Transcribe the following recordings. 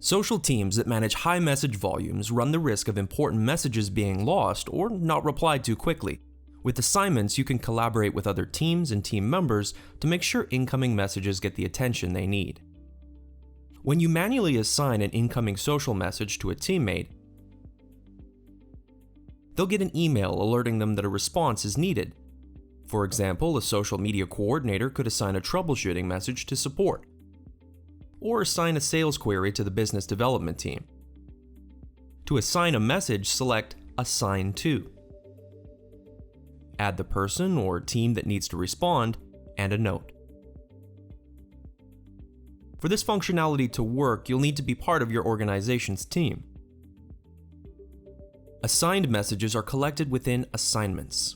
Social teams that manage high message volumes run the risk of important messages being lost or not replied to quickly. With assignments, you can collaborate with other teams and team members to make sure incoming messages get the attention they need. When you manually assign an incoming social message to a teammate, they'll get an email alerting them that a response is needed. For example, a social media coordinator could assign a troubleshooting message to support, or assign a sales query to the business development team. To assign a message, select Assign To. Add the person or team that needs to respond, and a note. For this functionality to work, you'll need to be part of your organization's team. Assigned messages are collected within Assignments.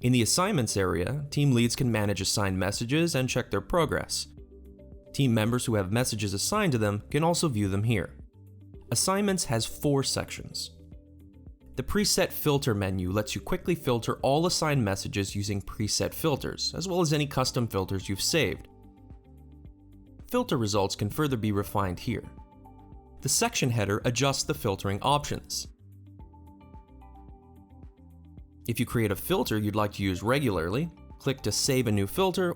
In the Assignments area, team leads can manage assigned messages and check their progress. Team members who have messages assigned to them can also view them here. Assignments has 4 sections. The Preset Filter menu lets you quickly filter all assigned messages using preset filters, as well as any custom filters you've saved. Filter results can further be refined here. The section header adjusts the filtering options. If you create a filter you'd like to use regularly, click to save a new filter,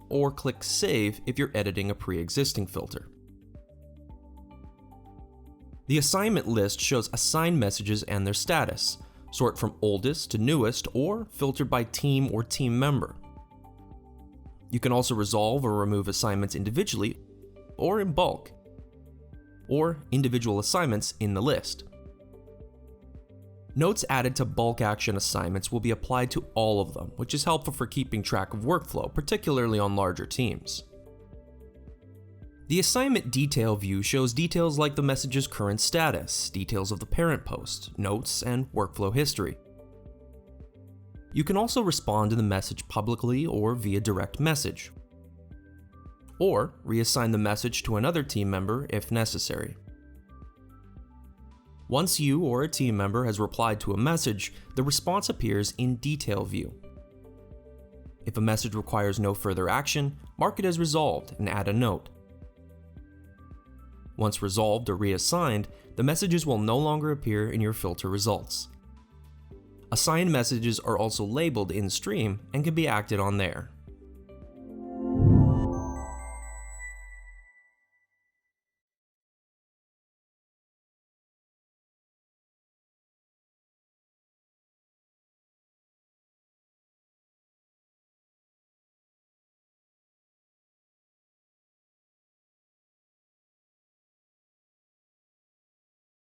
or click Save if you're editing a pre-existing filter. The assignment list shows assigned messages and their status, sort from oldest to newest, or filter by team or team member. You can also resolve or remove assignments individually or in bulk, or individual assignments in the list. Notes added to bulk action assignments will be applied to all of them, which is helpful for keeping track of workflow, particularly on larger teams. The assignment detail view shows details like the message's current status, details of the parent post, notes, and workflow history. You can also respond to the message publicly or via direct message, or reassign the message to another team member if necessary. Once you or a team member has replied to a message, the response appears in Detail view. If a message requires no further action, mark it as resolved and add a note. Once resolved or reassigned, the messages will no longer appear in your filter results. Assigned messages are also labeled in Stream and can be acted on there.